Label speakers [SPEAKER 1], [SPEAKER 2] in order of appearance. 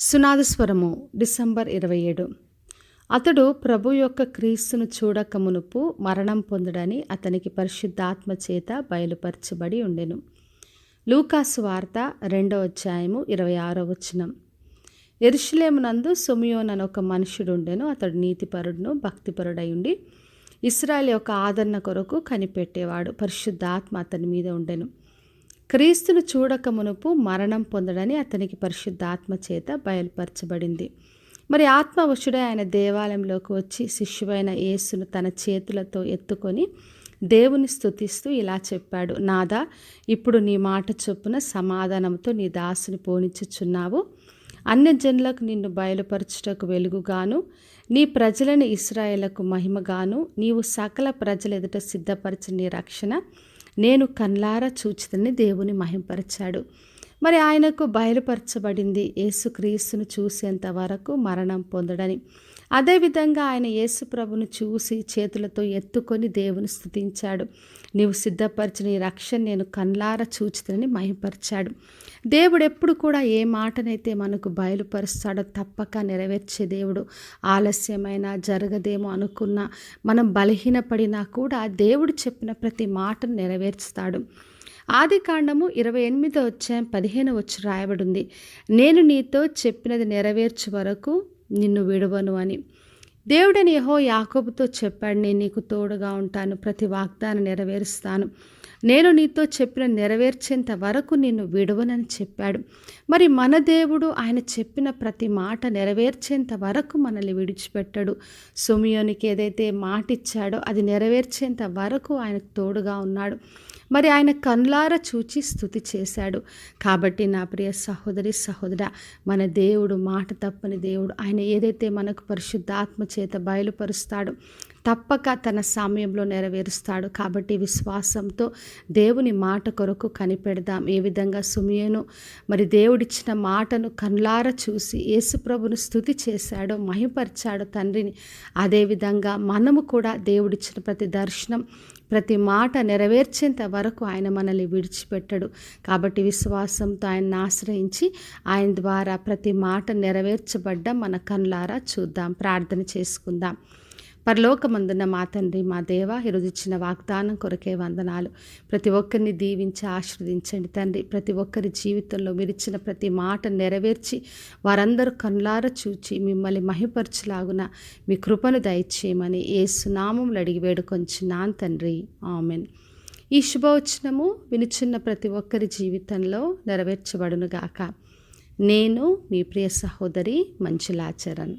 [SPEAKER 1] సునాదస్వరము December 27. అతడు ప్రభు యొక్క క్రీస్తును చూడక మునుపు మరణం పొందుడని అతనికి పరిశుద్ధాత్మ చేత బయలుపరచబడి ఉండెను. లూకాసు వార్త 2వ అధ్యాయము 26వ వచనం. యెరూషలేమునందు సిమియోను అను ఒక మనుష్యుడు ఉండెను. అతడు నీతిపరుడును భక్తిపరుడై ఉండి ఇశ్రాయేలు యొక్క ఆదరణ కొరకు కనిపెట్టేవాడు. పరిశుద్ధాత్మ అతని మీద ఉండెను. క్రీస్తును చూడక మునుపు మరణం పొందడని అతనికి పరిశుద్ధాత్మ చేత బయలుపరచబడింది. మరి ఆత్మవశుడే ఆయన దేవాలయంలోకి వచ్చి శిష్యువైన యేసును తన చేతులతో ఎత్తుకొని దేవుని స్తుతిస్తూ ఇలా చెప్పాడు: నాదా, ఇప్పుడు నీ మాట చొప్పున సమాధానంతో నీ దాసుని పోనిచ్చుచున్నావు. అన్యజనులకు నిన్ను బయలుపరచుటకు వెలుగుగాను, నీ ప్రజలని ఇశ్రాయేలుకు మహిమగాను, నీవు సకల ప్రజల ఎదుట సిద్ధపరచిన నీ రక్షణ నేను కన్లారా చూచితని దేవుని మహింపరిచాడు. మరి ఆయనకు బయలుపరచబడింది యేసుక్రీస్తును చూసేంత వరకు మరణం పొందడని. అదేవిధంగా ఆయన యేసు ప్రభును చూసి చేతులతో ఎత్తుకొని దేవుని స్తుతించాడు. నీవు సిద్ధపరిచిన ఈ రక్షణ నేను కన్లారా చూచితని మహింపరిచాడు. దేవుడు ఎప్పుడు కూడా ఏ మాటనైతే మనకు బయలుపరుస్తాడో తప్పక నెరవేర్చే దేవుడు. ఆలస్యమైన జరగదేమో అనుకున్నా, మనం బలహీనపడినా కూడా దేవుడు చెప్పిన ప్రతి మాటను నెరవేర్చుతాడు. ఆదికాండము 28వ అధ్యాయం 15వ వచనం రాయబడింది: నేను నీతో చెప్పినది నెరవేర్చు వరకు నిన్ను విడువను అని. దేవుడని యెహోవా యాకోబుతో చెప్పాడు, నేను నీకు తోడుగా ఉంటాను, ప్రతి వాగ్దానం నెరవేరుస్తాను, నేను నీతో చెప్పిన నెరవేర్చేంత వరకు నిన్ను విడువనని చెప్పాడు. మరి మన దేవుడు ఆయన చెప్పిన ప్రతి మాట నెరవేర్చేంత వరకు మనల్ని విడిచిపెట్టాడు. సిమియోనుకి ఏదైతే మాట ఇచ్చాడో అది నెరవేర్చేంత వరకు ఆయనకు తోడుగా ఉన్నాడు. మరి ఆయన కన్లారా చూచి స్తుతి చేశాడు. కాబట్టి నా ప్రియ సహోదరి సహోదరా, మన దేవుడు మాట తప్పని దేవుడు. ఆయన ఏదైతే మనకు పరిశుద్ధాత్మ చేత బయలుపరుస్తాడో తప్పక తన సమయంలో నెరవేరుస్తాడు. కాబట్టి విశ్వాసంతో దేవుని మాట కొరకు కనిపెడదాం. ఏ విధంగా సిమియోను మరి దేవుడిచ్చిన మాటను కన్లారా చూసి యేసుప్రభును స్తుతి చేశాడో, మహిమపరిచాడో తండ్రిని, అదేవిధంగా మనము కూడా దేవుడిచ్చిన ప్రతి దర్శనం ప్రతి మాట నెరవేర్చేంత వరకు ఆయన మనల్ని విడిచిపెట్టడు. కాబట్టి విశ్వాసంతో ఆయన్ని ఆశ్రయించి ఆయన ద్వారా ప్రతి మాట నెరవేర్చబడ్డ మన కన్లారా చూద్దాం. ప్రార్థన చేసుకుందాం. పరలోకమందున్న మా తండ్రి, మా దేవ, ఈరోజు ఇచ్చిన వాగ్దానం కొరకే వందనాలు. ప్రతి ఒక్కరిని దీవించి ఆశీర్వదించండి తండ్రి. ప్రతి ఒక్కరి జీవితంలో మీరు ఇచ్చిన ప్రతి మాట నెరవేర్చి వారందరూ కన్లారా చూచి మిమ్మల్ని మహిమపరచులాగున మీ కృపను దయచేయమని యేసు నామములో అడిగి వేడుకొంచున్నాను తండ్రి, ఆమెన్. ఈ శుభవచనము వినుచున్న ప్రతి ఒక్కరి జీవితంలో నెరవేర్చబడునుగాక. నేను మీ ప్రియ సహోదరి మంజులా చరణ్.